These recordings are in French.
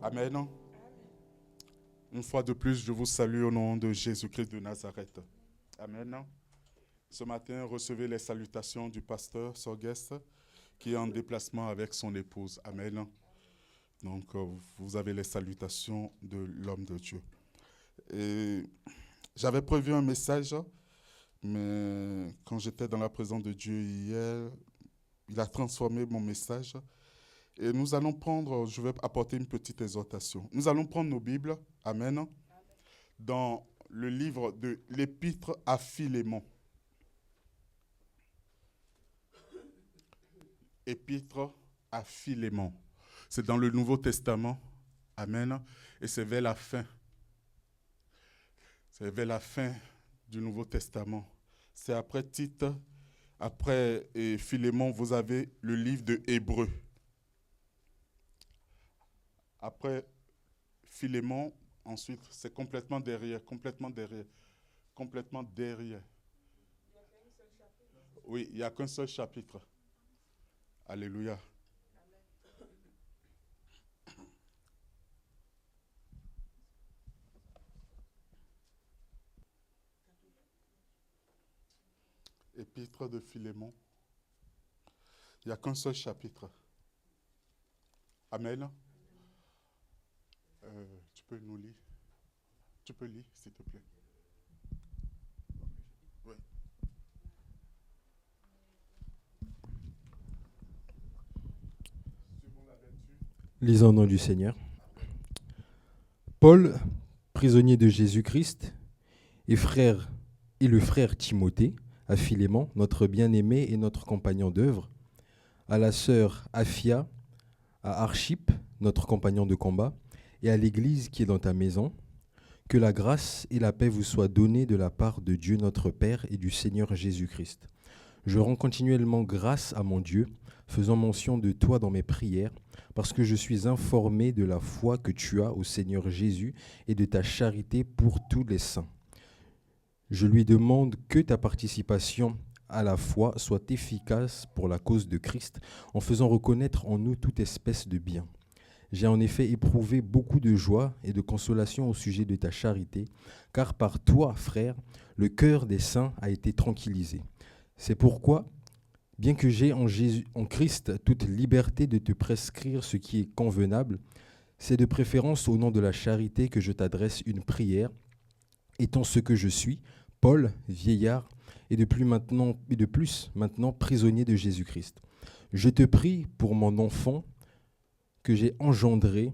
Amen. Une fois de plus, je vous salue au nom de Jésus-Christ de Nazareth. Amen. Ce matin, recevez les salutations du pasteur Sorgues qui est en déplacement avec son épouse. Amen. Donc, vous avez les salutations de l'homme de Dieu. Et j'avais prévu un message, mais quand j'étais dans la présence de Dieu hier, il a transformé mon message. Et nous allons prendre, je vais apporter une petite exhortation. Nous allons prendre nos Bibles, Amen, dans le livre de l'Épître à Philémon. Épître à Philémon. C'est dans le Nouveau Testament, Amen, et c'est vers la fin. C'est vers la fin du Nouveau Testament. C'est après Tite, après Philémon, vous avez le livre de Hébreux. Après Philémon, ensuite, c'est complètement derrière. Oui, il n'y a qu'un seul chapitre. Alléluia. Épître de Philémon. Il n'y a qu'un seul chapitre. Amen. Tu peux nous lire? Tu peux lire, s'il te plaît. Oui. Lisons au nom du Seigneur. Paul, prisonnier de Jésus-Christ, et le frère Timothée, à Philémon, notre bien-aimé et notre compagnon d'œuvre, à la sœur Aphia, à Archippe, notre compagnon de combat, et à l'Église qui est dans ta maison, que la grâce et la paix vous soient données de la part de Dieu notre Père et du Seigneur Jésus-Christ. Je rends continuellement grâce à mon Dieu, faisant mention de toi dans mes prières, parce que je suis informé de la foi que tu as au Seigneur Jésus et de ta charité pour tous les saints. Je lui demande que ta participation à la foi soit efficace pour la cause de Christ, en faisant reconnaître en nous toute espèce de bien. J'ai en effet éprouvé beaucoup de joie et de consolation au sujet de ta charité, car par toi, frère, le cœur des saints a été tranquillisé. C'est pourquoi, bien que j'ai en Christ toute liberté de te prescrire ce qui est convenable, c'est de préférence au nom de la charité que je t'adresse une prière, étant ce que je suis, Paul, vieillard, et de plus maintenant prisonnier de Jésus-Christ. Je te prie pour mon enfant que j'ai engendré,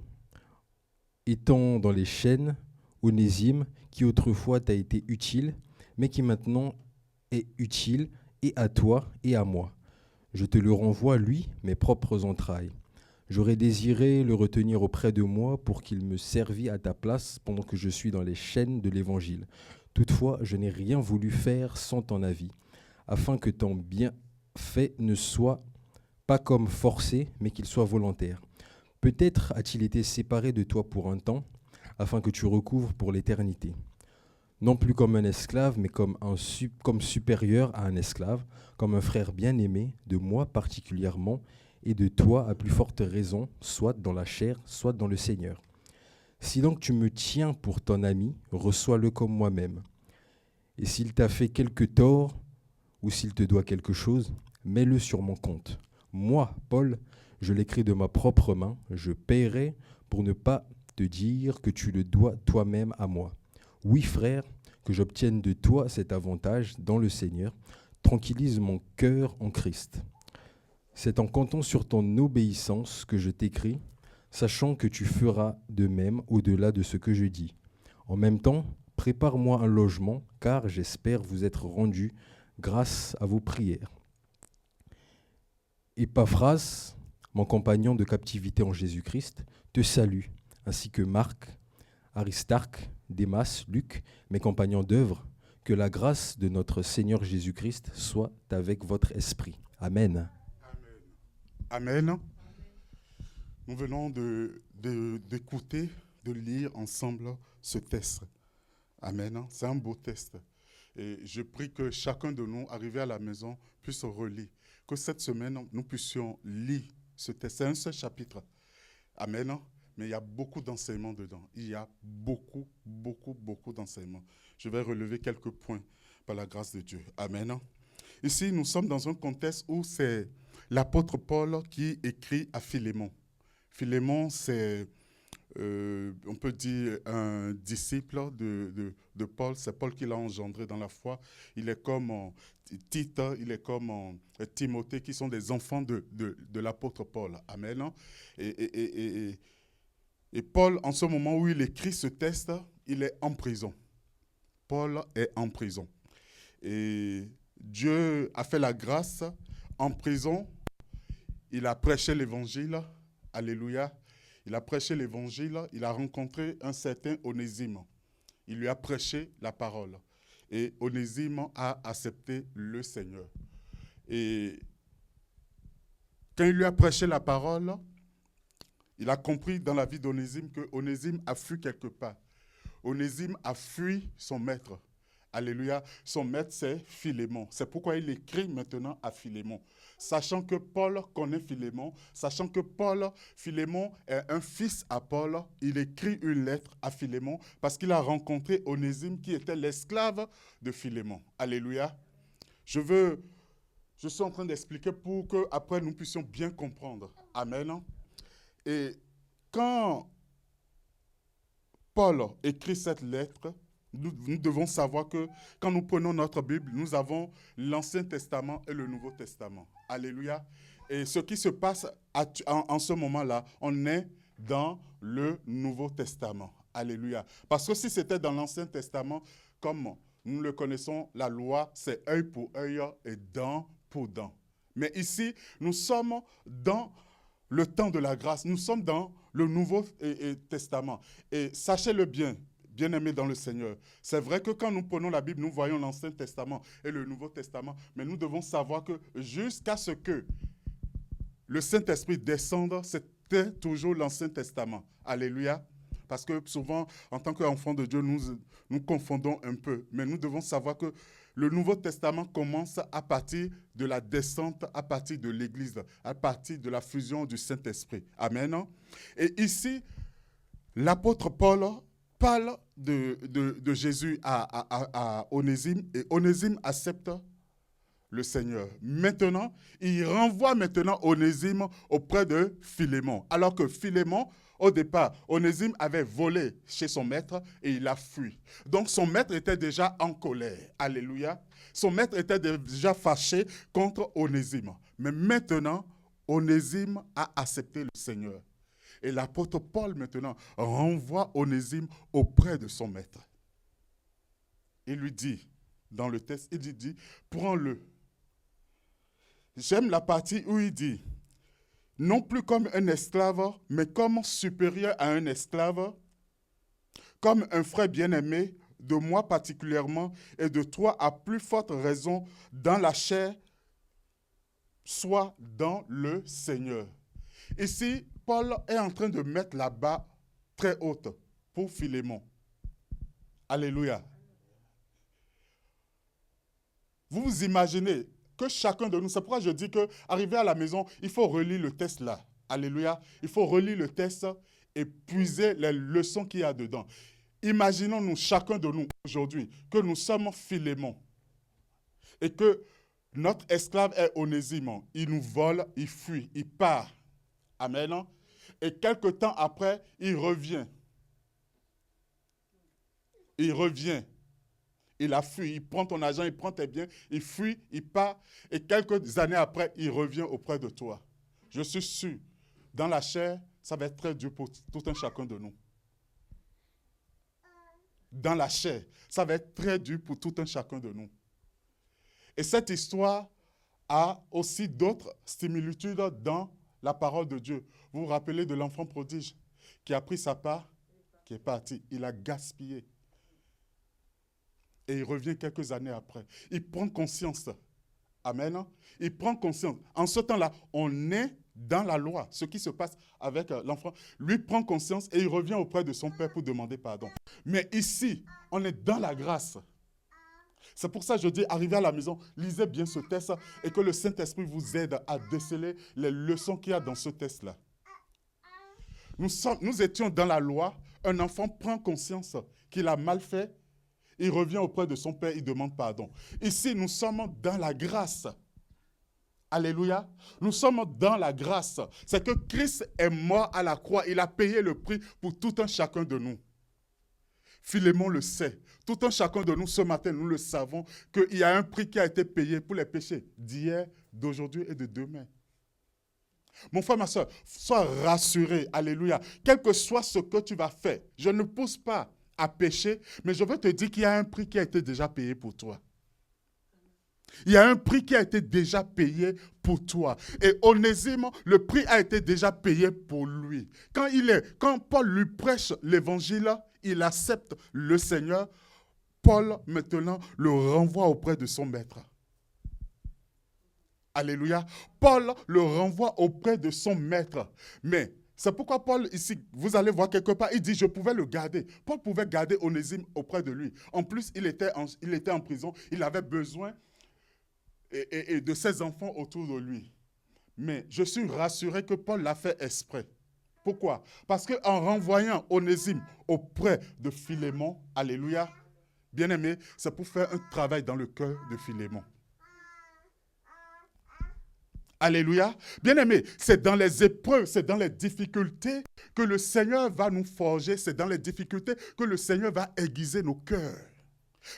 étant dans les chaînes, Onésime, qui autrefois t'a été utile, mais qui maintenant est utile et à toi et à moi. Je te le renvoie, lui, mes propres entrailles. J'aurais désiré le retenir auprès de moi pour qu'il me servît à ta place pendant que je suis dans les chaînes de l'Évangile. Toutefois, je n'ai rien voulu faire sans ton avis, afin que ton bienfait ne soit pas comme forcé, mais qu'il soit volontaire. Peut-être a-t-il été séparé de toi pour un temps, afin que tu recouvres pour l'éternité. Non plus comme un esclave, mais comme supérieur à un esclave, comme un frère bien-aimé, de moi particulièrement, et de toi à plus forte raison, soit dans la chair, soit dans le Seigneur. Si donc tu me tiens pour ton ami, reçois-le comme moi-même. Et s'il t'a fait quelque tort, ou s'il te doit quelque chose, mets-le sur mon compte. Moi, Paul, je l'écris de ma propre main, je paierai pour ne pas te dire que tu le dois toi-même à moi. Oui, frère, que j'obtienne de toi cet avantage dans le Seigneur, tranquillise mon cœur en Christ. C'est en comptant sur ton obéissance que je t'écris, sachant que tu feras de même au-delà de ce que je dis. En même temps, prépare-moi un logement, car j'espère vous être rendu grâce à vos prières. Épaphras, mon compagnon de captivité en Jésus-Christ, te salue, ainsi que Marc, Aristarque, Démas, Luc, mes compagnons d'œuvre. Que la grâce de notre Seigneur Jésus-Christ soit avec votre esprit. Amen. Amen. Nous venons d'écouter, de lire ensemble ce texte. Amen. C'est un beau texte. Et je prie que chacun de nous, arrivé à la maison, puisse relire. Que cette semaine, nous puissions lire ce texte. C'est un seul chapitre. Amen. mais il y a beaucoup d'enseignements dedans. Il y a beaucoup, beaucoup, beaucoup d'enseignements. Je vais relever quelques points par la grâce de Dieu. Amen. Ici, nous sommes dans un contexte où c'est l'apôtre Paul qui écrit à Philémon. Philémon, c'est, on peut dire, un disciple de Paul. C'est Paul qui l'a engendré dans la foi. Il est comme Tite, il est comme Timothée, qui sont des enfants de l'apôtre Paul. Amen. Et Paul, en ce moment où il écrit ce texte, il est en prison. Paul est en prison. Et Dieu a fait la grâce. En prison, il a prêché l'évangile. Alléluia. Il a prêché l'évangile. Il a rencontré un certain Onésime. Il lui a prêché la parole. Et Onésime a accepté le Seigneur. Et quand il lui a prêché la parole, il a compris dans la vie d'Onésime que Onésime a fui quelque part. Onésime a fui son maître. Alléluia. Son maître, c'est Philémon. C'est pourquoi il écrit maintenant à Philémon. Sachant que Paul connaît Philémon, sachant que Philémon est un fils à Paul, il écrit une lettre à Philémon parce qu'il a rencontré Onésime qui était l'esclave de Philémon. Alléluia. Je suis en train d'expliquer pour qu'après nous puissions bien comprendre. Amen. Et quand Paul écrit cette lettre, nous devons savoir que quand nous prenons notre Bible, nous avons l'Ancien Testament et le Nouveau Testament. Alléluia. Et ce qui se passe en ce moment-là, on est dans le Nouveau Testament. Alléluia. Parce que si c'était dans l'Ancien Testament, comme nous le connaissons, la loi, c'est œil pour œil et dent pour dent. Mais ici, nous sommes dans le temps de la grâce. Nous sommes dans le Nouveau Testament. Et sachez-le bien, bien-aimés dans le Seigneur, c'est vrai que quand nous prenons la Bible, nous voyons l'Ancien Testament et le Nouveau Testament, mais nous devons savoir que jusqu'à ce que le Saint-Esprit descende, c'était toujours l'Ancien Testament. Alléluia. Parce que souvent, en tant qu'enfants de Dieu, nous confondons un peu. Mais nous devons savoir que le Nouveau Testament commence à partir de la descente, à partir de l'Église, à partir de la fusion du Saint-Esprit. Amen. Et ici, l'apôtre Paul parle de Jésus à Onésime et Onésime accepte le Seigneur. Maintenant, il renvoie maintenant Onésime auprès de Philémon. Alors que Philémon, au départ, Onésime avait volé chez son maître et il a fui. Donc son maître était déjà en colère. Alléluia. Son maître était déjà fâché contre Onésime. Mais maintenant, Onésime a accepté le Seigneur. Et l'apôtre Paul maintenant renvoie Onésime auprès de son maître. Il lui dit, dans le texte, il dit, prends-le. J'aime la partie où il dit, non plus comme un esclave, mais comme supérieur à un esclave, comme un frère bien-aimé, de moi particulièrement, et de toi à plus forte raison, dans la chair, soit dans le Seigneur. Ici, Paul est en train de mettre la barre très haute pour Philémon. Alléluia. Vous vous imaginez que chacun de nous, c'est pourquoi je dis qu'arriver à la maison, il faut relire le texte là. Alléluia. Il faut relire le texte et puiser les leçons qu'il y a dedans. Imaginons-nous, chacun de nous aujourd'hui, que nous sommes Philémon et que notre esclave est Onésime. Il nous vole, il fuit, il part. Amen. Et quelque temps après, il revient. Il revient. Il a fui, il prend ton argent, il prend tes biens, il fuit, il part. Et quelques années après, il revient auprès de toi. Je suis sûr, dans la chair, ça va être très dur pour tout un chacun de nous. Dans la chair, ça va être très dur pour tout un chacun de nous. Et cette histoire a aussi d'autres similitudes dans la parole de Dieu. Vous vous rappelez de l'enfant prodige qui a pris sa part, qui est parti. Il a gaspillé. Et il revient quelques années après. Il prend conscience. Amen. Il prend conscience. En ce temps-là, on est dans la loi. Ce qui se passe avec l'enfant, lui prend conscience et il revient auprès de son père pour demander pardon. Mais ici, on est dans la grâce. C'est pour ça que je dis, arrivez à la maison, lisez bien ce texte et que le Saint-Esprit vous aide à déceler les leçons qu'il y a dans ce texte-là. Nous étions dans la loi. Un enfant prend conscience qu'il a mal fait. Il revient auprès de son père, il demande pardon. Ici, nous sommes dans la grâce. Alléluia. Nous sommes dans la grâce. C'est que Christ est mort à la croix. Il a payé le prix pour tout un chacun de nous. Philémon le sait. Tout un chacun de nous, ce matin, nous le savons, qu'il y a un prix qui a été payé pour les péchés d'hier, d'aujourd'hui et de demain. Mon frère, ma soeur, sois rassuré. Alléluia. Quel que soit ce que tu vas faire, je ne pousse pas à pécher, mais je veux te dire qu'il y a un prix qui a été déjà payé pour toi. Il y a un prix qui a été déjà payé pour toi. Et Onésime, le prix a été déjà payé pour lui. Quand Paul lui prêche l'évangile, il accepte le Seigneur. Paul, maintenant, le renvoie auprès de son maître. Alléluia. Paul le renvoie auprès de son maître. Mais c'est pourquoi Paul, ici, vous allez voir quelque part, il dit, je pouvais le garder. Paul pouvait garder Onésime auprès de lui. En plus, il était en prison. Il avait besoin et de ses enfants autour de lui. Mais je suis rassuré que Paul l'a fait exprès. Pourquoi? Parce qu'en renvoyant Onésime auprès de Philémon, alléluia, bien-aimé, c'est pour faire un travail dans le cœur de Philémon. Alléluia. Bien-aimé, c'est dans les épreuves, c'est dans les difficultés que le Seigneur va nous forger, c'est dans les difficultés que le Seigneur va aiguiser nos cœurs.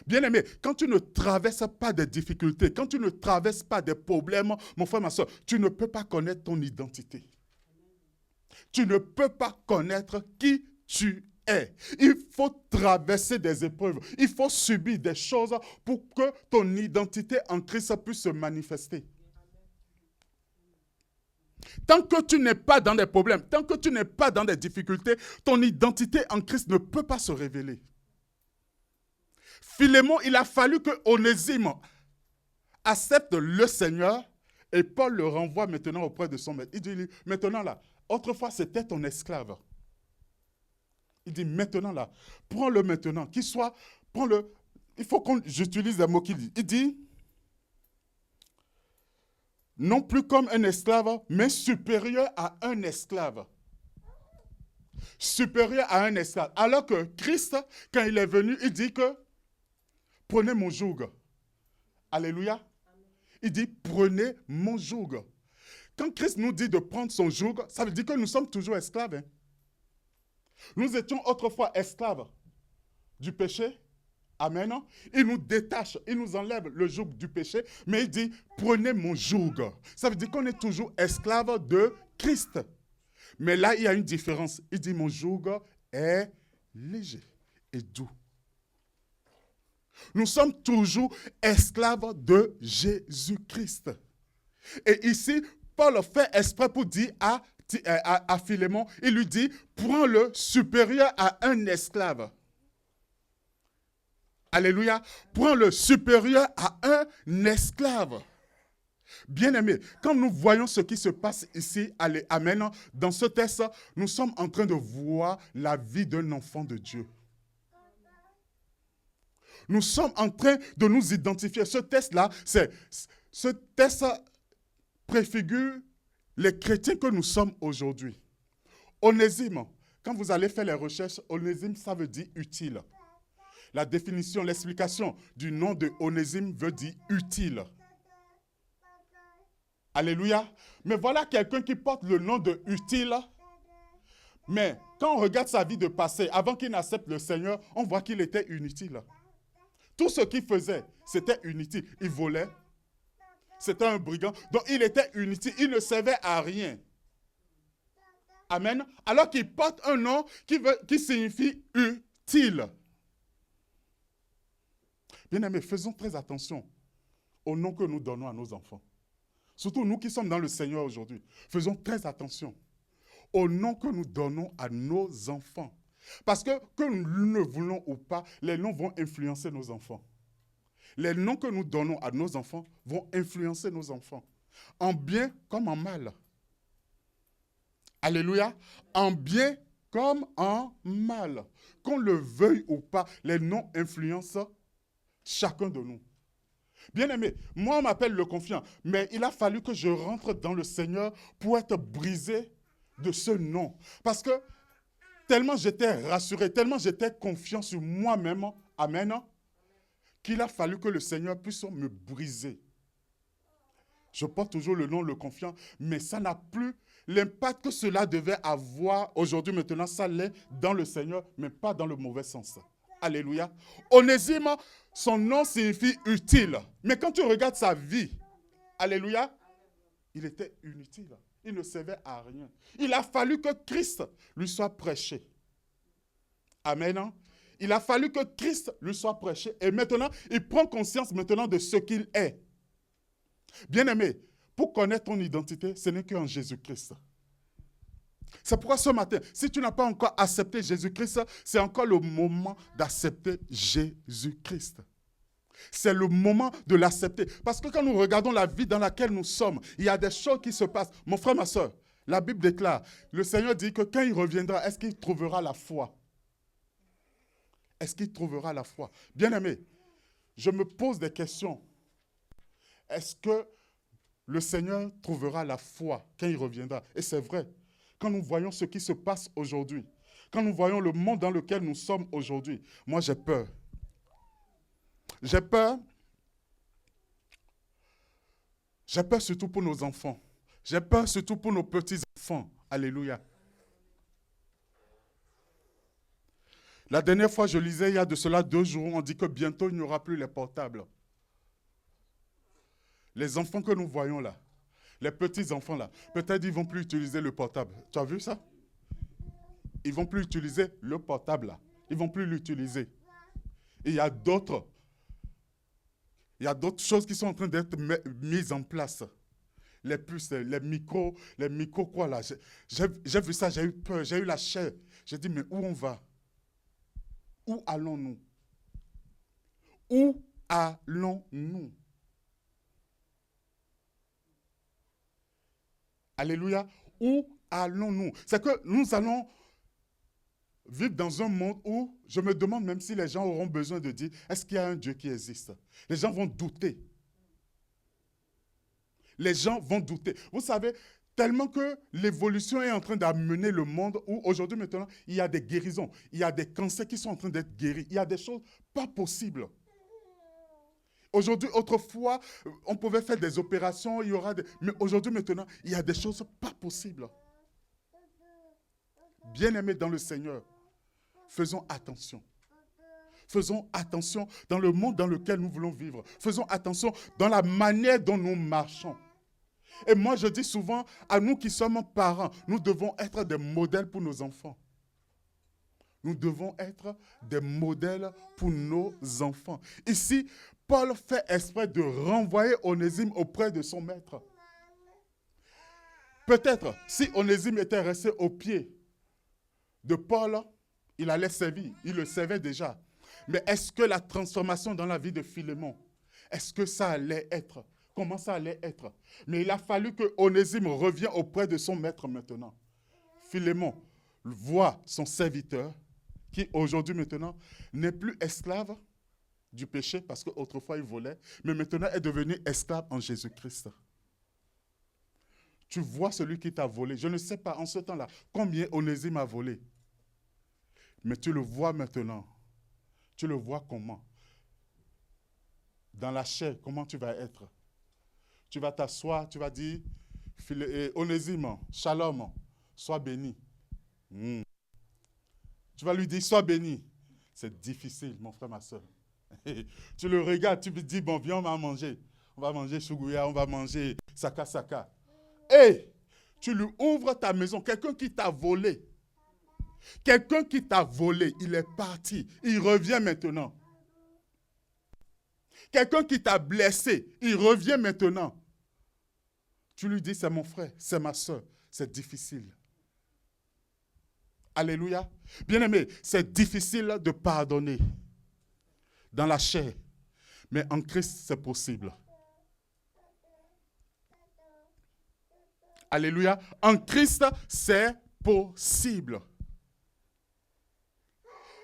Bien-aimé, quand tu ne traverses pas des difficultés, quand tu ne traverses pas des problèmes, mon frère, ma soeur, tu ne peux pas connaître ton identité. Tu ne peux pas connaître qui tu es. Il faut traverser des épreuves. Il faut subir des choses pour que ton identité en Christ puisse se manifester. Tant que tu n'es pas dans des problèmes, tant que tu n'es pas dans des difficultés, ton identité en Christ ne peut pas se révéler. Philémon, il a fallu que Onésime accepte le Seigneur et Paul le renvoie maintenant auprès de son maître. Il dit, maintenant là, autrefois c'était ton esclave. Il dit, maintenant là, prends-le maintenant, qu'il soit, prends-le. Il faut j'utilise les mots qu'il dit. Il dit, non plus comme un esclave, mais supérieur à un esclave. Supérieur à un esclave. Alors que Christ, quand il est venu, il dit que prenez mon joug. Alléluia. Il dit, prenez mon joug. Quand Christ nous dit de prendre son joug, ça veut dire que nous sommes toujours esclaves. Hein? Nous étions autrefois esclaves du péché. Amen. Il nous détache, il nous enlève le joug du péché, mais il dit, prenez mon joug. Ça veut dire qu'on est toujours esclave de Christ. Mais là, il y a une différence. Il dit, mon joug est léger et doux. Nous sommes toujours esclaves de Jésus-Christ. Et ici, Paul fait exprès pour dire à Philémon, il lui dit, prends-le supérieur à un esclave. Alléluia. Prends-le supérieur à un esclave. Bien-aimé, quand nous voyons ce qui se passe ici, allez, amen, dans ce texte, nous sommes en train de voir la vie d'un enfant de Dieu. Nous sommes en train de nous identifier. Ce texte-là, ce texte préfigure les chrétiens que nous sommes aujourd'hui. Onésime, quand vous allez faire les recherches, Onésime, ça veut dire utile. La définition, l'explication du nom de Onésime veut dire utile. Alléluia. Mais voilà quelqu'un qui porte le nom de utile. Mais quand on regarde sa vie de passé, avant qu'il n'accepte le Seigneur, on voit qu'il était inutile. Tout ce qu'il faisait, c'était inutile. Il volait. C'était un brigand. Donc, il était inutile. Il ne servait à rien. Amen. Alors qu'il porte un nom qui signifie utile. Bien-aimés, faisons très attention au nom que nous donnons à nos enfants. Surtout nous qui sommes dans le Seigneur aujourd'hui. Faisons très attention au nom que nous donnons à nos enfants. Parce que nous ne voulons ou pas, les noms vont influencer nos enfants. Les noms que nous donnons à nos enfants vont influencer nos enfants. En bien comme en mal. Alléluia. En bien comme en mal. Qu'on le veuille ou pas, les noms influencent chacun de nous. Bien-aimé, moi on m'appelle le confiant, mais il a fallu que je rentre dans le Seigneur pour être brisé de ce nom. Parce que tellement j'étais rassuré, tellement j'étais confiant sur moi-même, amen, qu'il a fallu que le Seigneur puisse me briser. Je porte toujours le nom, le confiant, mais ça n'a plus l'impact que cela devait avoir aujourd'hui, maintenant, ça l'est dans le Seigneur, mais pas dans le mauvais sens. Alléluia. Onésime, son nom signifie utile. Mais quand tu regardes sa vie, alléluia, il était inutile. Il ne servait à rien. Il a fallu que Christ lui soit prêché. Amen. Il a fallu que Christ lui soit prêché. Et maintenant, il prend conscience maintenant de ce qu'il est. Bien-aimé, pour connaître ton identité, ce n'est qu'en Jésus-Christ. C'est pourquoi ce matin, si tu n'as pas encore accepté Jésus-Christ, c'est encore le moment d'accepter Jésus-Christ. C'est le moment de l'accepter. Parce que quand nous regardons la vie dans laquelle nous sommes, il y a des choses qui se passent. Mon frère, ma soeur, la Bible déclare, le Seigneur dit que quand il reviendra, est-ce qu'il trouvera la foi? Est-ce qu'il trouvera la foi? Bien-aimé, je me pose des questions. Est-ce que le Seigneur trouvera la foi quand il reviendra? Et c'est vrai. Quand nous voyons ce qui se passe aujourd'hui, quand nous voyons le monde dans lequel nous sommes aujourd'hui, moi j'ai peur. J'ai peur. J'ai peur surtout pour nos enfants. J'ai peur surtout pour nos petits-enfants. Alléluia. La dernière fois, je lisais, il y a de cela 2 jours, on dit que bientôt, il n'y aura plus les portables. Les enfants que nous voyons là, les petits-enfants là, peut-être ils ne vont plus utiliser le portable. Tu as vu ça? Ils ne vont plus utiliser le portable là. Ils ne vont plus l'utiliser. Et il y a d'autres choses qui sont en train d'être mises en place. Les puces, les micros quoi là. J'ai vu ça, j'ai eu peur, j'ai eu la chair. J'ai dit, mais où on va? Où allons-nous? Où allons-nous? Alléluia. Où allons-nous? C'est que nous allons vivre dans un monde où je me demande même si les gens auront besoin de dire, est-ce qu'il y a un Dieu qui existe? Les gens vont douter. Les gens vont douter. Vous savez, tellement que l'évolution est en train d'amener le monde où aujourd'hui maintenant, il y a des guérisons, il y a des cancers qui sont en train d'être guéris, il y a des choses pas possibles. Aujourd'hui, autrefois, on pouvait faire des opérations, il y aura des... Mais aujourd'hui, maintenant, il y a des choses pas possibles. Bien-aimés dans le Seigneur, faisons attention. Faisons attention dans le monde dans lequel nous voulons vivre. Faisons attention dans la manière dont nous marchons. Et moi, je dis souvent, à nous qui sommes parents, nous devons être des modèles pour nos enfants. Nous devons être des modèles pour nos enfants. Ici, Paul fait exprès de renvoyer Onésime auprès de son maître. Peut-être, si Onésime était resté au pied de Paul, il allait servir. Il le savait déjà. Mais est-ce que la transformation dans la vie de Philémon, est-ce que ça allait être? Comment ça allait être? Mais il a fallu que Onésime revienne auprès de son maître maintenant. Philémon voit son serviteur, qui aujourd'hui maintenant n'est plus esclave du péché, parce qu'autrefois il volait, mais maintenant est devenu esclave en Jésus-Christ. Tu vois celui qui t'a volé. Je ne sais pas en ce temps-là combien Onésime a volé. Mais tu le vois maintenant. Tu le vois comment? Dans la chair, comment tu vas être? Tu vas t'asseoir, tu vas dire, Onésime, shalom, sois béni. Tu vas lui dire, sois béni. C'est difficile, mon frère, ma soeur. Tu le regardes, tu lui dis, bon, viens, on va manger. On va manger chougouya, on va manger saka. Et tu lui ouvres ta maison, quelqu'un qui t'a volé. Quelqu'un qui t'a volé, il est parti. Il revient maintenant. Quelqu'un qui t'a blessé, il revient maintenant. Tu lui dis, c'est mon frère, c'est ma soeur. C'est difficile. Alléluia. Bien-aimé, c'est difficile de pardonner dans la chair. Mais en Christ, c'est possible. Alléluia. En Christ, c'est possible.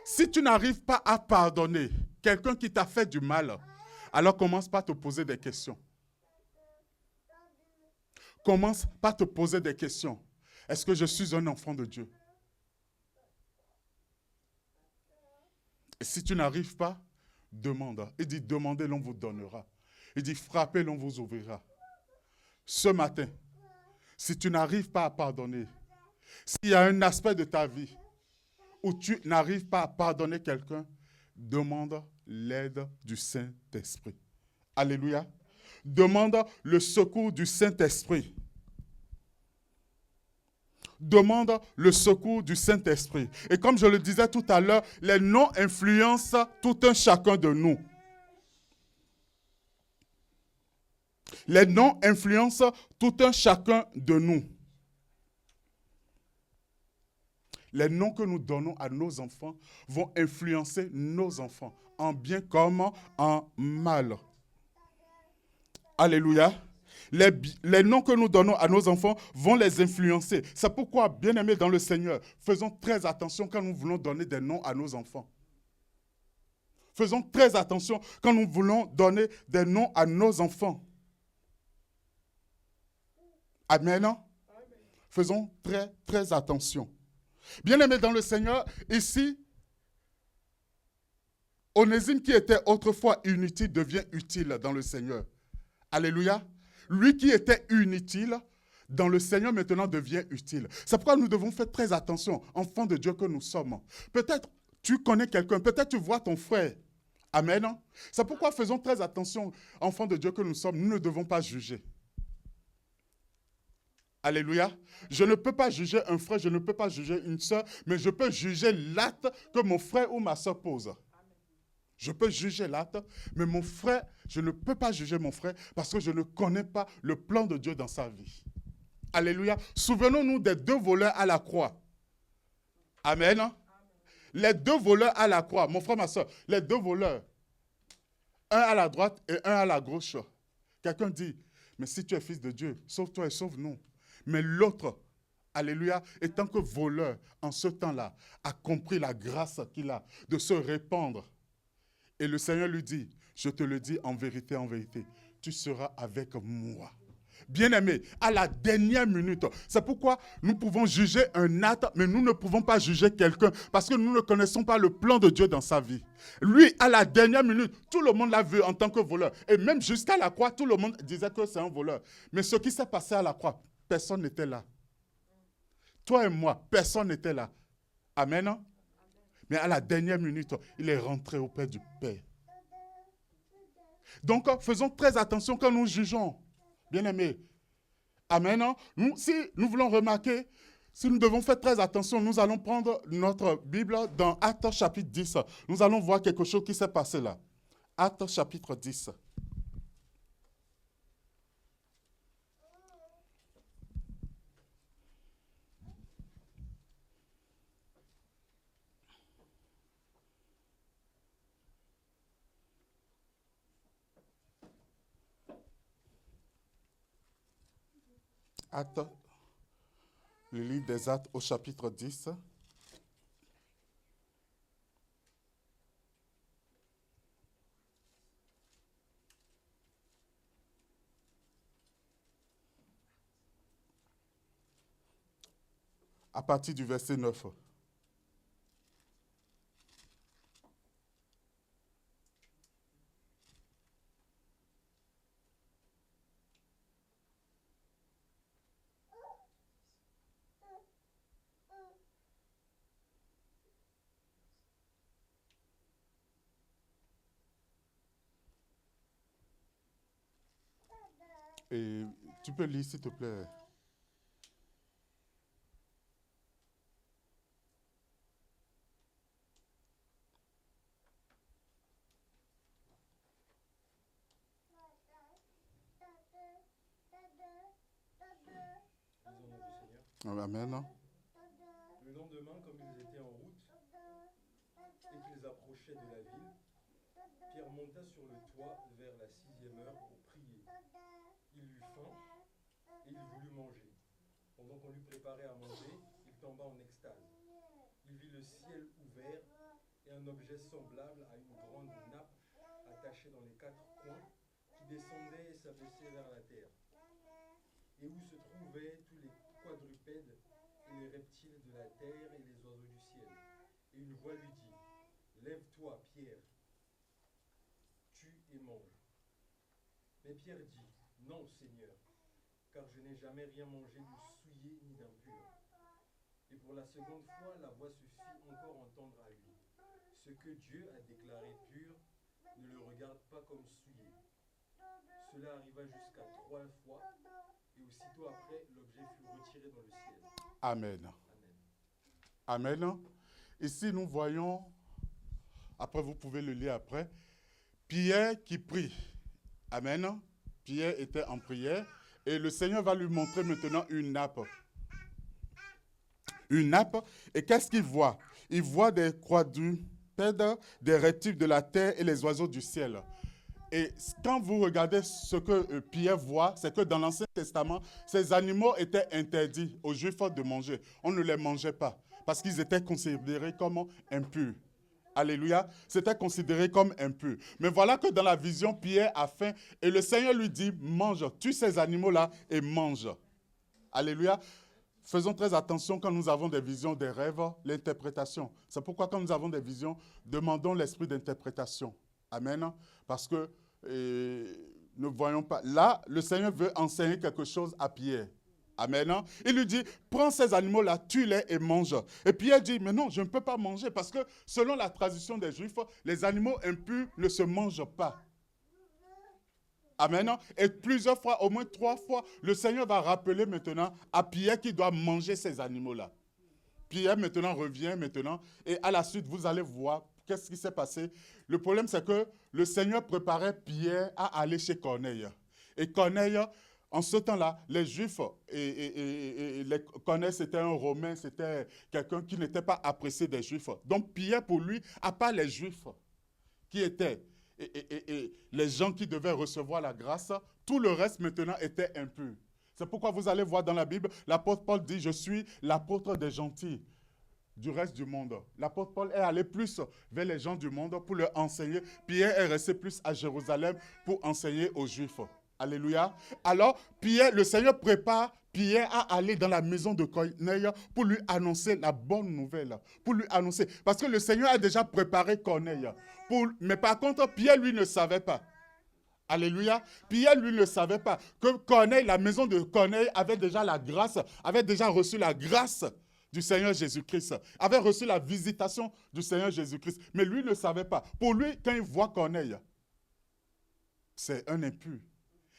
Si tu n'arrives pas à pardonner quelqu'un qui t'a fait du mal, alors commence par te poser des questions. Commence par te poser des questions. Est-ce que je suis un enfant de Dieu? Et si tu n'arrives pas, demande. Il dit, demandez, l'on vous donnera. Il dit, frappez, l'on vous ouvrira. Ce matin, si tu n'arrives pas à pardonner, s'il y a un aspect de ta vie où tu n'arrives pas à pardonner quelqu'un, demande l'aide du Saint-Esprit. Alléluia. Demande le secours du Saint-Esprit. Demande le secours du Saint-Esprit. Et comme je le disais tout à l'heure, les noms influencent tout un chacun de nous. Les noms influencent tout un chacun de nous. Les noms que nous donnons à nos enfants vont influencer nos enfants, en bien comme en mal. Alléluia. Les noms que nous donnons à nos enfants vont les influencer. C'est pourquoi, bien-aimés dans le Seigneur, faisons très attention quand nous voulons donner des noms à nos enfants. Faisons très attention quand nous voulons donner des noms à nos enfants. Amen. Faisons très, très attention. Bien-aimés dans le Seigneur, ici, Onésime qui était autrefois inutile devient utile dans le Seigneur. Alléluia. Lui qui était inutile dans le Seigneur maintenant devient utile. C'est pourquoi nous devons faire très attention, enfants de Dieu que nous sommes. Peut-être tu connais quelqu'un, peut-être tu vois ton frère. Amen. C'est pourquoi faisons très attention, enfants de Dieu que nous sommes. Nous ne devons pas juger. Alléluia. Je ne peux pas juger un frère, je ne peux pas juger une soeur, mais je peux juger l'acte que mon frère ou ma soeur pose. Je peux juger l'acte, mais mon frère, je ne peux pas juger mon frère parce que je ne connais pas le plan de Dieu dans sa vie. Alléluia. Souvenons-nous des deux voleurs à la croix. Amen. Les deux voleurs à la croix, mon frère, ma soeur, les deux voleurs, un à la droite et un à la gauche. Quelqu'un dit, mais si tu es fils de Dieu, sauve-toi et sauve-nous. Mais l'autre, alléluia, étant que voleur, en ce temps-là, a compris la grâce qu'il a de se répandre. Et le Seigneur lui dit, je te le dis en vérité, tu seras avec moi. Bien-aimé, à la dernière minute, c'est pourquoi nous pouvons juger un acte, mais nous ne pouvons pas juger quelqu'un, parce que nous ne connaissons pas le plan de Dieu dans sa vie. Lui, à la dernière minute, tout le monde l'a vu en tant que voleur. Et même jusqu'à la croix, tout le monde disait que c'est un voleur. Mais ce qui s'est passé à la croix, personne n'était là. Toi et moi, personne n'était là. Amen. Hein? Mais à la dernière minute, il est rentré auprès du Père. Donc, faisons très attention quand nous jugeons. Bien-aimés. Amen. Si nous voulons remarquer, si nous devons faire très attention, nous allons prendre notre Bible dans Actes chapitre 10. Nous allons voir quelque chose qui s'est passé là. Actes chapitre 10. Actes, le livre des Actes au chapitre 10. À partir du verset 9. Et tu peux lire, s'il te plaît. Amen. Le lendemain, comme ils étaient en route et qu'ils approchaient de la ville, Pierre monta sur le toit vers la 6e heure pour prier. Il eut faim et il voulut manger. Pendant qu'on lui préparait à manger, il tomba en extase. Il vit le ciel ouvert et un objet semblable à une grande nappe attachée dans les 4 coins qui descendait et s'abaissait vers la terre, et où se trouvaient tous les quadrupèdes et les reptiles de la terre et les oiseaux du ciel. Et une voix lui dit, lève-toi, Pierre, tue et mange. Mais Pierre dit, non, Seigneur, car je n'ai jamais rien mangé de souillé ni d'impur. Et pour la seconde fois, la voix se fit encore entendre à lui. Ce que Dieu a déclaré pur, ne le regarde pas comme souillé. Cela arriva jusqu'à 3 fois, et aussitôt après, l'objet fut retiré dans le ciel. Amen. Amen. Ici, nous voyons, après vous pouvez le lire après, Pierre qui prie. Amen. Pierre était en prière et le Seigneur va lui montrer maintenant une nappe. Une nappe. Et qu'est-ce qu'il voit? Il voit des quadrupèdes, des reptiles de la terre et les oiseaux du ciel. Et quand vous regardez ce que Pierre voit, c'est que dans l'Ancien Testament, ces animaux étaient interdits aux Juifs de manger. On ne les mangeait pas parce qu'ils étaient considérés comme impurs. Alléluia. C'était considéré comme impur. Mais voilà que dans la vision, Pierre a faim et le Seigneur lui dit, mange, tue ces animaux-là et mange. Alléluia. Faisons très attention quand nous avons des visions, des rêves, l'interprétation. C'est pourquoi quand nous avons des visions, demandons l'esprit d'interprétation. Amen. Parce que ne voyons pas. Là, le Seigneur veut enseigner quelque chose à Pierre. Amen. Il lui dit, prends ces animaux-là, tue-les et mange. Et Pierre dit, mais non, je ne peux pas manger parce que selon la tradition des Juifs, les animaux impurs ne se mangent pas. Amen. Et plusieurs fois, au moins 3 fois, le Seigneur va rappeler maintenant à Pierre qu'il doit manger ces animaux-là. Pierre maintenant revient maintenant et à la suite, vous allez voir qu'est-ce qui s'est passé. Le problème, c'est que le Seigneur préparait Pierre à aller chez Corneille. Et Corneille, en ce temps-là, les Juifs, Corneille, c'était un Romain, c'était quelqu'un qui n'était pas apprécié des Juifs. Donc Pierre, pour lui, à part les Juifs, qui étaient les gens qui devaient recevoir la grâce, tout le reste maintenant était impur. C'est pourquoi vous allez voir dans la Bible, l'apôtre Paul dit, je suis l'apôtre des gentils du reste du monde. L'apôtre Paul est allé plus vers les gens du monde pour leur enseigner. Pierre est resté plus à Jérusalem pour enseigner aux Juifs. Alléluia. Alors, Pierre, le Seigneur prépare Pierre à aller dans la maison de Corneille pour lui annoncer la bonne nouvelle. Pour lui annoncer. Parce que le Seigneur a déjà préparé Corneille. Mais par contre, Pierre, lui, ne savait pas. Alléluia. Pierre, lui, ne savait pas que Corneille, la maison de Corneille avait déjà la grâce, avait déjà reçu la grâce du Seigneur Jésus-Christ, avait reçu la visitation du Seigneur Jésus-Christ. Mais lui ne savait pas. Pour lui, quand il voit Corneille, c'est un impur.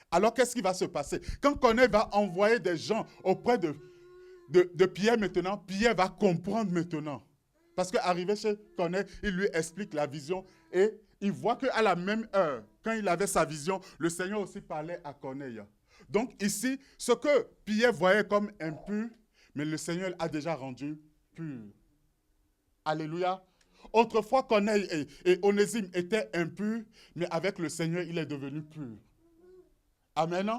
Alors, qu'est-ce qui va se passer? Quand Corneille va envoyer des gens auprès de Pierre maintenant, Pierre va comprendre maintenant. Parce qu'arrivé chez Corneille, il lui explique la vision et il voit qu'à la même heure, quand il avait sa vision, le Seigneur aussi parlait à Corneille. Donc ici, ce que Pierre voyait comme impur, mais le Seigneur a déjà rendu pur. Alléluia. Autrefois, Corneille et Onésime étaient impurs, mais avec le Seigneur, il est devenu pur. Amen.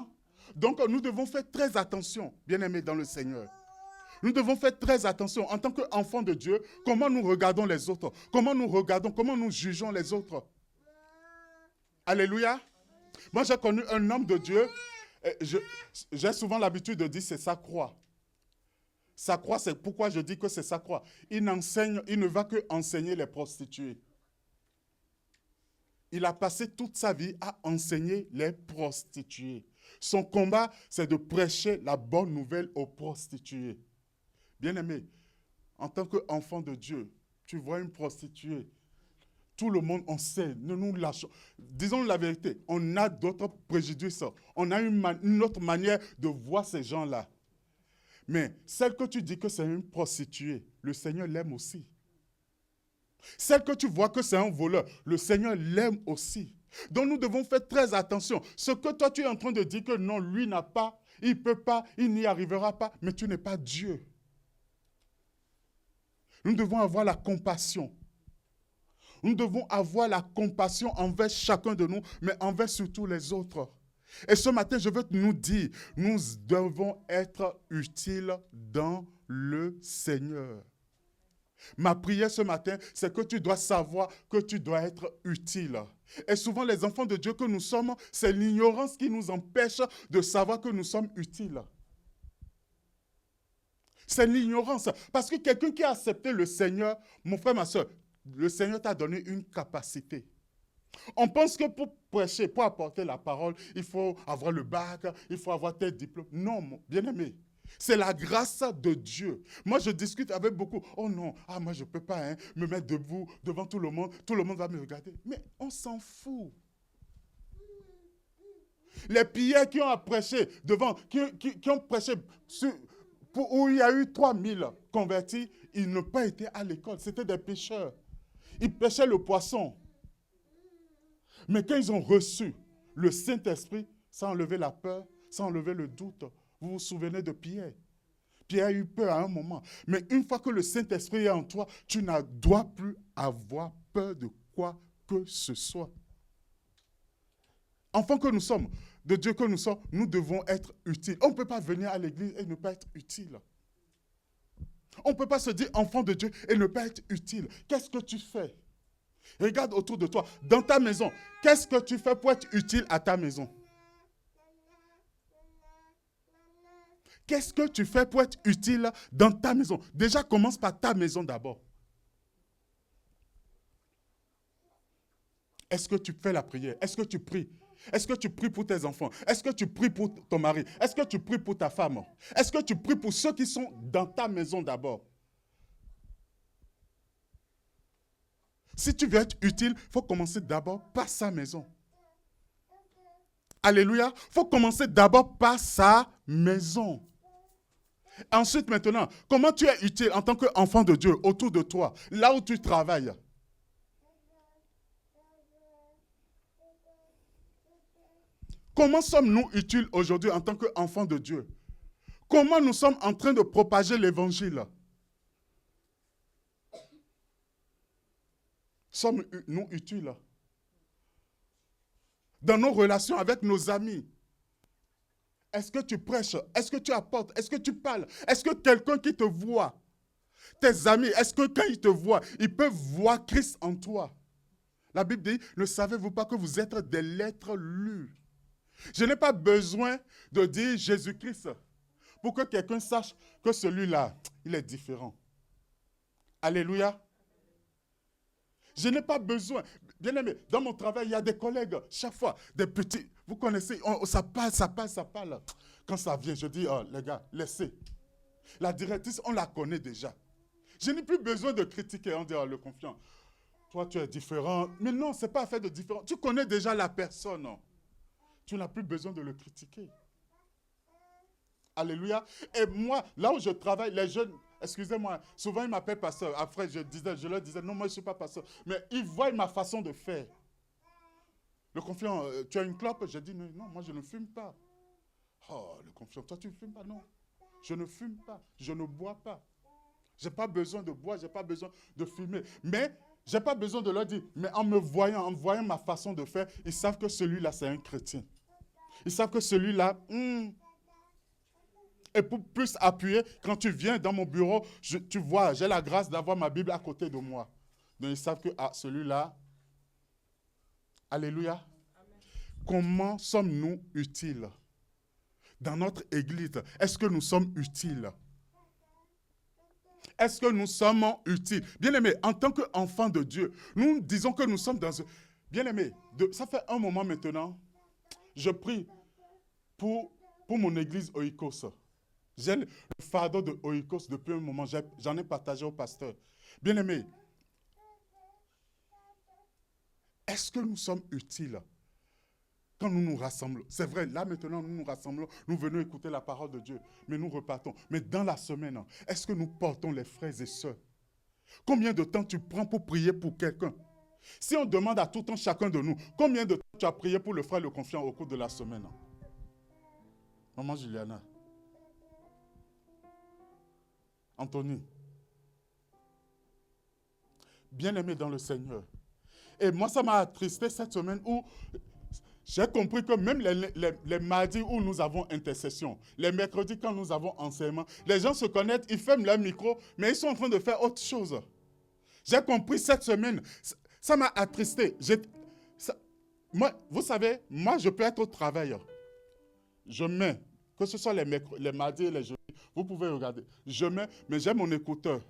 Donc, nous devons faire très attention, bien-aimés dans le Seigneur. Nous devons faire très attention en tant qu'enfants de Dieu, comment nous regardons les autres, comment nous jugeons les autres. Alléluia. Moi, j'ai connu un homme de Dieu, j'ai souvent l'habitude de dire c'est sa croix. Sa croix, c'est pourquoi je dis que c'est sa croix. Il ne va que enseigner les prostituées. Il a passé toute sa vie à enseigner les prostituées. Son combat, c'est de prêcher la bonne nouvelle aux prostituées. Bien-aimé, en tant qu'enfant de Dieu, tu vois une prostituée, tout le monde, on sait, ne nous lâchons. Disons la vérité, on a d'autres préjudices, on a une autre manière de voir ces gens-là. Mais celle que tu dis que c'est une prostituée, le Seigneur l'aime aussi. Celle que tu vois que c'est un voleur, le Seigneur l'aime aussi. Donc nous devons faire très attention. Ce que toi tu es en train de dire que non, lui n'a pas, il ne peut pas, il n'y arrivera pas, mais tu n'es pas Dieu. Nous devons avoir la compassion. Nous devons avoir la compassion envers chacun de nous, mais envers surtout les autres. Et ce matin, je veux nous dire, nous devons être utiles dans le Seigneur. Ma prière ce matin, c'est que tu dois savoir que tu dois être utile. Et souvent, les enfants de Dieu que nous sommes, c'est l'ignorance qui nous empêche de savoir que nous sommes utiles. C'est l'ignorance. Parce que quelqu'un qui a accepté le Seigneur, mon frère, ma soeur, le Seigneur t'a donné une capacité. On pense que pour prêcher, pour apporter la parole, il faut avoir le bac, il faut avoir tel diplôme. Non, mon bien-aimé. C'est la grâce de Dieu. Moi, je discute avec beaucoup. Oh non, moi, je ne peux pas me mettre debout devant tout le monde. Tout le monde va me regarder. Mais on s'en fout. Les Pierres qui ont prêché devant, qui ont prêché où il y a eu 3000 convertis, ils n'ont pas été à l'école. C'était des pêcheurs. Ils pêchaient le poisson. Mais quand ils ont reçu le Saint-Esprit, ça a enlevé la peur, ça a enlevé le doute. Vous vous souvenez de Pierre? Pierre a eu peur à un moment. Mais une fois que le Saint-Esprit est en toi, tu ne dois plus avoir peur de quoi que ce soit. Enfants que nous sommes, de Dieu que nous sommes, nous devons être utiles. On ne peut pas venir à l'église et ne pas être utile. On ne peut pas se dire enfant de Dieu et ne pas être utile. Qu'est-ce que tu fais? Regarde autour de toi, dans ta maison. Qu'est-ce que tu fais pour être utile à ta maison? Qu'est-ce que tu fais pour être utile dans ta maison? Déjà, commence par ta maison d'abord. Est-ce que tu fais la prière? Est-ce que tu pries? Est-ce que tu pries pour tes enfants? Est-ce que tu pries pour ton mari? Est-ce que tu pries pour ta femme? Est-ce que tu pries pour ceux qui sont dans ta maison d'abord? Si tu veux être utile, il faut commencer d'abord par sa maison. Alléluia. Il faut commencer d'abord par sa maison. Ensuite, maintenant, comment tu es utile en tant qu'enfant de Dieu autour de toi, là où tu travailles? Comment sommes-nous utiles aujourd'hui en tant qu'enfants de Dieu? Comment nous sommes en train de propager l'évangile? Sommes-nous utiles? Dans nos relations avec nos amis, est-ce que tu prêches? Est-ce que tu apportes? Est-ce que tu parles? Est-ce que quelqu'un qui te voit, tes amis, est-ce que quand ils te voient, ils peuvent voir Christ en toi? La Bible dit, ne savez-vous pas que vous êtes des lettres lues? Je n'ai pas besoin de dire Jésus-Christ pour que quelqu'un sache que celui-là, il est différent. Alléluia. Je n'ai pas besoin. Bien aimé, dans mon travail, il y a des collègues, chaque fois, des petits, vous connaissez, ça parle. Quand ça vient, je dis, oh, les gars, laissez. La directrice, on la connaît déjà. Je n'ai plus besoin de critiquer, on dit, oh, le confiant. Toi, tu es différent. Mais non, ce n'est pas affaire de différent. Tu connais déjà la personne. Non? Tu n'as plus besoin de le critiquer. Alléluia. Et moi, là où je travaille, les jeunes, excusez-moi, souvent ils m'appellent pasteur. Après, je leur disais, non, moi je ne suis pas pasteur. Mais ils voient ma façon de faire. Le confiant, tu as une clope? Je dis, non, moi je ne fume pas. Oh, le confiant, toi tu ne fumes pas? Non. Je ne fume pas. Je ne bois pas. Je n'ai pas besoin de boire, je n'ai pas besoin de fumer. Mais je n'ai pas besoin de leur dire, mais en voyant ma façon de faire, ils savent que celui-là, c'est un chrétien. Ils savent que celui-là, et pour plus appuyer, quand tu viens dans mon bureau, tu vois, j'ai la grâce d'avoir ma Bible à côté de moi. Donc ils savent que celui-là, alléluia. Amen. Comment sommes-nous utiles dans notre église? Est-ce que nous sommes utiles? Est-ce que nous sommes utiles? Bien-aimés, en tant qu'enfants de Dieu, nous disons que nous sommes dans... Bien-aimés, ça fait un moment maintenant, je prie pour mon église Oikos. J'ai le fardeau de Oikos depuis un moment. J'en ai partagé au pasteur. Bien-aimés, est-ce que nous sommes utiles quand nous nous rassemblons? C'est vrai, là maintenant, nous nous rassemblons, nous venons écouter la parole de Dieu, mais nous repartons. Mais dans la semaine, est-ce que nous portons les frères et sœurs? Combien de temps tu prends pour prier pour quelqu'un? Si on demande à tout temps chacun de nous, combien de temps tu as prié pour le frère le confiant au cours de la semaine? Maman Juliana. Anthony. Bien-aimé dans le Seigneur. Et moi, ça m'a attristé cette semaine où j'ai compris que même les mardis où nous avons intercession, les mercredis quand nous avons enseignement, les gens se connectent, ils ferment leur micro, mais ils sont en train de faire autre chose. J'ai compris cette semaine, ça m'a attristé. Moi, vous savez, moi je peux être au travail. Je mets, que ce soit les mardis et les jeudis, Vous pouvez regarder. Mais j'ai mon écouteur.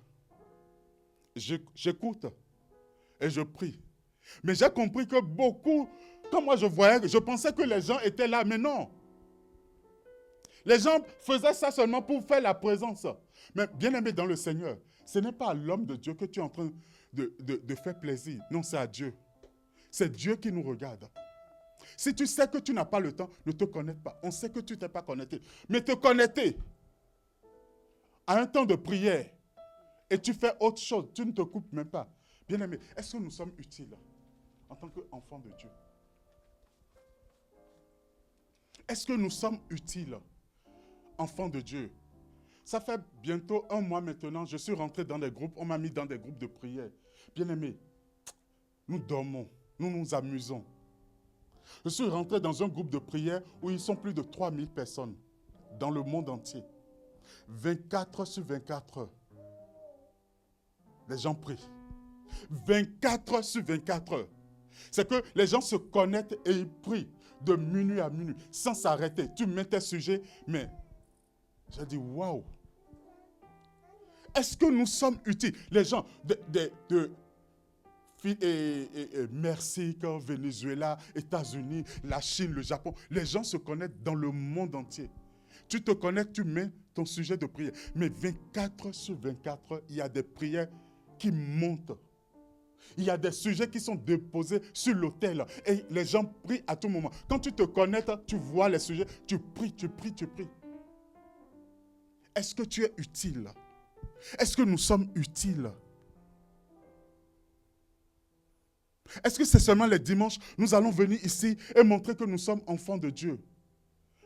J'écoute et je prie. Mais j'ai compris que beaucoup, quand moi je voyais, je pensais que les gens étaient là, mais non. Les gens faisaient ça seulement pour faire la présence. Mais bien aimé dans le Seigneur, ce n'est pas à l'homme de Dieu que tu es en train de faire plaisir. Non, c'est à Dieu. C'est Dieu qui nous regarde. Si tu sais que tu n'as pas le temps, ne te connecte pas. On sait que tu ne t'es pas connecté. Mais te connecter à un temps de prière et tu fais autre chose, tu ne te coupes même pas. Bien aimé, est-ce que nous sommes utiles en tant qu'enfants de Dieu? Est-ce que nous sommes utiles, enfants de Dieu? Ça fait bientôt 1 mois maintenant, je suis rentré dans des groupes, on m'a mis dans des groupes de prière. Bien aimé, nous dormons, nous nous amusons. Je suis rentré dans un groupe de prière où ils sont plus de 3000 personnes dans le monde entier. 24 sur 24 heures. Les gens prient. 24 sur 24 heures. C'est que les gens se connectent et ils prient de minuit à minuit, sans s'arrêter. Tu mets tes sujets, mais j'ai dit, waouh! Est-ce que nous sommes utiles? Les gens de Mexique, Venezuela, États-Unis, la Chine, le Japon, les gens se connectent dans le monde entier. Tu te connectes, tu mets ton sujet de prière. Mais 24 sur 24, il y a des prières qui montent. Il y a des sujets qui sont déposés sur l'autel. Et les gens prient à tout moment. Quand tu te connectes, tu vois les sujets, tu pries, tu pries, tu pries. Est-ce que tu es utile? Est-ce que nous sommes utiles? Est-ce que c'est seulement les dimanches, nous allons venir ici et montrer que nous sommes enfants de Dieu?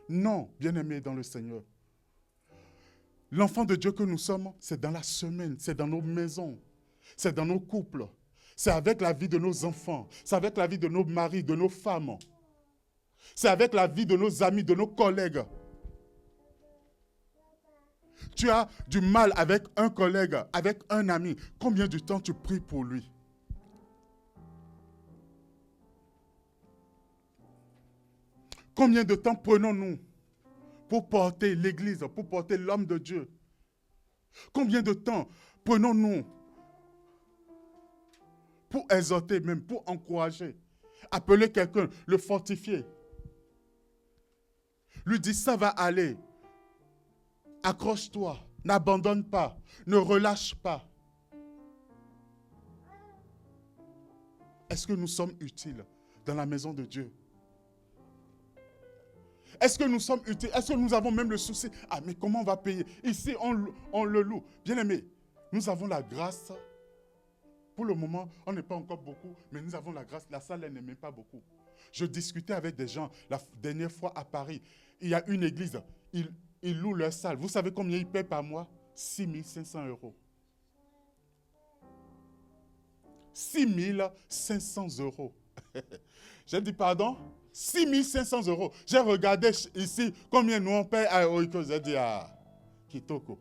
Non, bien-aimés dans le Seigneur. L'enfant de Dieu que nous sommes, c'est dans la semaine, c'est dans nos maisons, c'est dans nos couples, c'est avec la vie de nos enfants, c'est avec la vie de nos maris, de nos femmes, c'est avec la vie de nos amis, de nos collègues. Tu as du mal avec un collègue, avec un ami. Combien de temps tu pries pour lui? Combien de temps prenons-nous pour porter l'Église, pour porter l'homme de Dieu? Combien de temps prenons-nous pour exhorter, même pour encourager, appeler quelqu'un, le fortifier, lui dire ça va aller, accroche-toi, n'abandonne pas, ne relâche pas. Est-ce que nous sommes utiles dans la maison de Dieu? Est-ce que nous sommes utiles? Est-ce que nous avons même le souci? Ah, mais comment on va payer? Ici, on le loue. Bien aimé, nous avons la grâce. Pour le moment, on n'est pas encore beaucoup, mais nous avons la grâce. La salle, elle n'est même pas beaucoup. Je discutais avec des gens la dernière fois à Paris. Il y a une église. Ils louent leur salle. Vous savez combien ils paient par mois? 6 500 €. 6 500 €. J'ai dit pardon? 6 500 €. J'ai regardé ici combien nous on paye à Oiko. J'ai dit à Kitoko.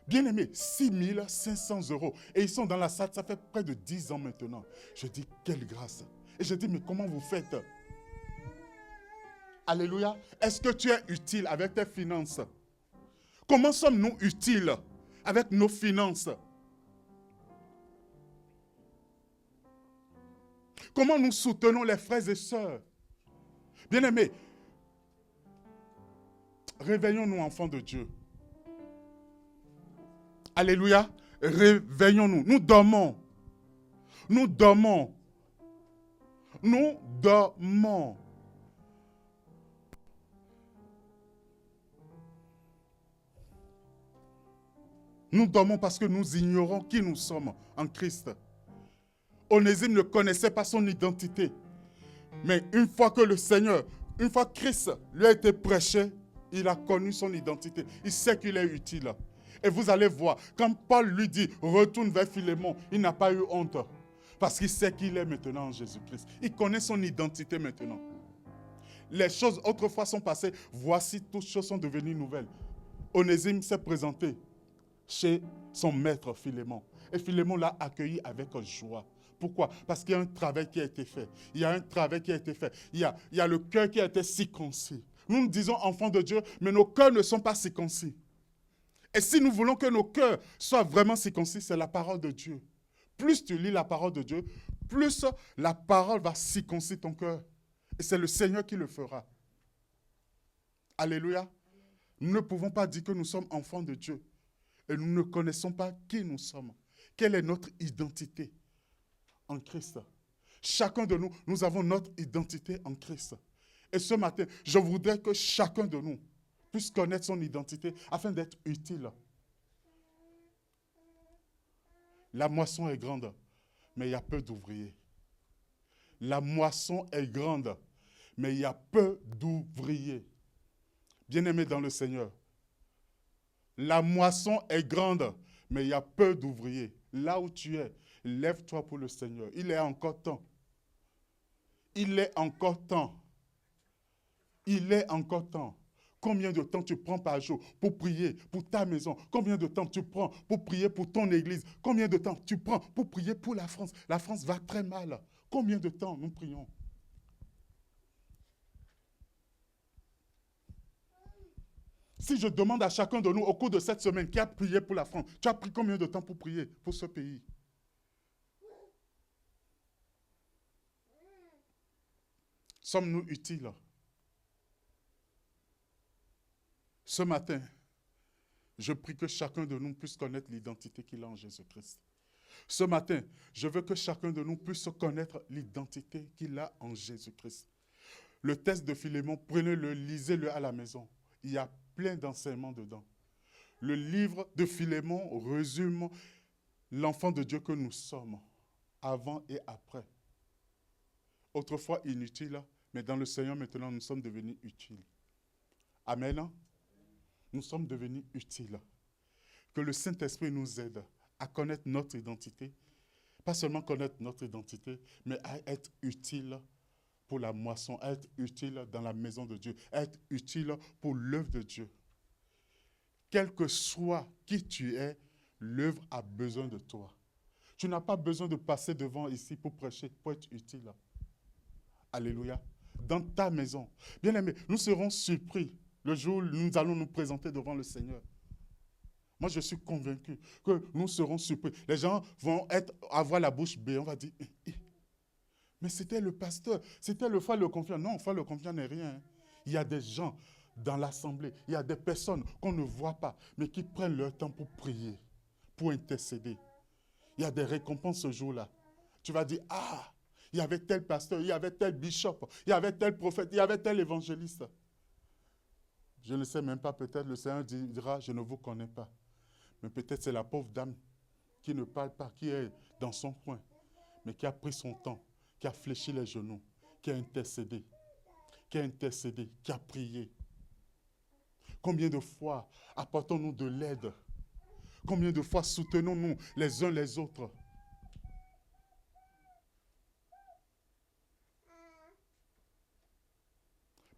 Bien aimé, 6 500 €. Et ils sont dans la salle, ça fait près de 10 ans maintenant. Je dis, quelle grâce. Et je dis, mais comment vous faites? Alléluia. Est-ce que tu es utile avec tes finances? Comment sommes-nous utiles avec nos finances? Comment nous soutenons les frères et sœurs? Bien-aimés, réveillons-nous, enfants de Dieu. Alléluia. Réveillons-nous. Nous dormons. Nous dormons. Nous dormons. Nous dormons parce que nous ignorons qui nous sommes en Christ. Onésime ne connaissait pas son identité. Mais une fois que le Seigneur, une fois que Christ lui a été prêché, il a connu son identité. Il sait qu'il est utile. Et vous allez voir, quand Paul lui dit « Retourne vers Philémon », il n'a pas eu honte. Parce qu'il sait qu'il est maintenant en Jésus-Christ. Il connaît son identité maintenant. Les choses autrefois sont passées. Voici, toutes choses sont devenues nouvelles. Onésime s'est présenté chez son maître Philémon. Et Philémon l'a accueilli avec joie. Pourquoi? Parce qu'il y a un travail qui a été fait. Il y a un travail qui a été fait. Il y a le cœur qui a été circoncis Nous nous disons enfants de Dieu, mais nos cœurs ne sont pas circoncis. Et si nous voulons que nos cœurs soient vraiment circoncis, c'est la parole de Dieu. Plus tu lis la parole de Dieu, plus la parole va circoncire ton cœur. Et c'est le Seigneur qui le fera. Alléluia. Nous ne pouvons pas dire que nous sommes enfants de Dieu. Et nous ne connaissons pas qui nous sommes. Quelle est notre identité en Christ? Chacun de nous, nous avons notre identité en Christ. Et ce matin, je voudrais que chacun de nous puisse connaître son identité afin d'être utile. La moisson est grande, mais il y a peu d'ouvriers. La moisson est grande, mais il y a peu d'ouvriers. Bien-aimés dans le Seigneur, la moisson est grande, mais il y a peu d'ouvriers. Là où tu es, lève-toi pour le Seigneur. Il est encore temps. Il est encore temps. Il est encore temps. Combien de temps tu prends par jour pour prier pour ta maison? Combien de temps tu prends pour prier pour ton église? Combien de temps tu prends pour prier pour la France? La France va très mal. Combien de temps nous prions? Si je demande à chacun de nous au cours de cette semaine qui a prié pour la France, tu as pris combien de temps pour prier pour ce pays? Sommes-nous utiles? Ce matin, je prie que chacun de nous puisse connaître l'identité qu'il a en Jésus-Christ. Ce matin, je veux que chacun de nous puisse connaître l'identité qu'il a en Jésus-Christ. Le texte de Philémon, prenez-le, lisez-le à la maison. Il y a plein d'enseignements dedans. Le livre de Philémon résume l'enfant de Dieu que nous sommes, avant et après. Autrefois inutile, mais dans le Seigneur maintenant nous sommes devenus utiles. Amen. Nous sommes devenus utiles. Que le Saint-Esprit nous aide à connaître notre identité. Pas seulement connaître notre identité, mais à être utile pour la moisson, à être utile dans la maison de Dieu, à être utile pour l'œuvre de Dieu. Quel que soit qui tu es, l'œuvre a besoin de toi. Tu n'as pas besoin de passer devant ici pour prêcher, pour être utile. Alléluia. Dans ta maison. Bien-aimés, nous serons surpris le jour où nous allons nous présenter devant le Seigneur. Moi, je suis convaincu que nous serons surpris. Les gens vont avoir la bouche bée. On va dire, mais c'était le pasteur, c'était le frère le confiant. Non, frère le confiant n'est rien. Il y a des gens dans l'assemblée, il y a des personnes qu'on ne voit pas, mais qui prennent leur temps pour prier, pour intercéder. Il y a des récompenses ce jour-là. Tu vas dire, ah, il y avait tel pasteur, il y avait tel bishop, il y avait tel prophète, il y avait tel évangéliste. Je ne sais même pas, peut-être le Seigneur dira, je ne vous connais pas. Mais peut-être c'est la pauvre dame qui ne parle pas, qui est dans son coin, mais qui a pris son temps, qui a fléchi les genoux, qui a intercédé, qui a prié. Combien de fois apportons-nous de l'aide? Combien de fois soutenons-nous les uns les autres?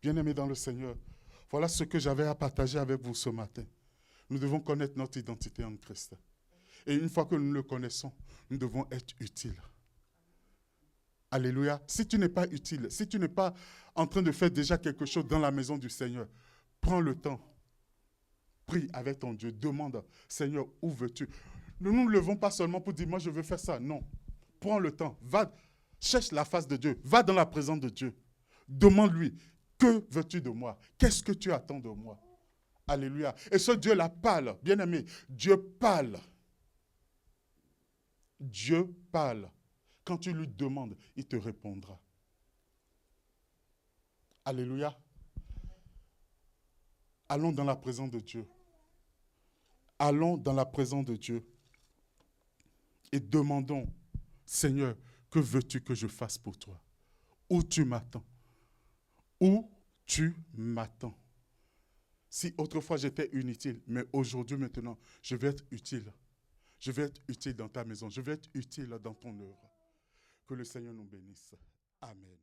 Bien-aimés dans le Seigneur, voilà ce que j'avais à partager avec vous ce matin. Nous devons connaître notre identité en Christ. Et une fois que nous le connaissons, nous devons être utiles. Alléluia. Si tu n'es pas utile, si tu n'es pas en train de faire déjà quelque chose dans la maison du Seigneur, prends le temps. Prie avec ton Dieu. Demande, Seigneur, où veux-tu? Nous ne nous levons pas seulement pour dire, moi je veux faire ça. Non. Prends le temps. Va, cherche la face de Dieu. Va dans la présence de Dieu. Demande-lui, que veux-tu de moi? Qu'est-ce que tu attends de moi? Alléluia. Et ce Dieu-là parle. Bien-aimé, Dieu parle. Dieu parle. Quand tu lui demandes, il te répondra. Alléluia. Allons dans la présence de Dieu. Allons dans la présence de Dieu. Et demandons, Seigneur, que veux-tu que je fasse pour toi? Où tu m'attends? Où tu m'attends? Si autrefois j'étais inutile, mais aujourd'hui, maintenant, je vais être utile. Je vais être utile dans ta maison. Je vais être utile dans ton œuvre. Que le Seigneur nous bénisse. Amen.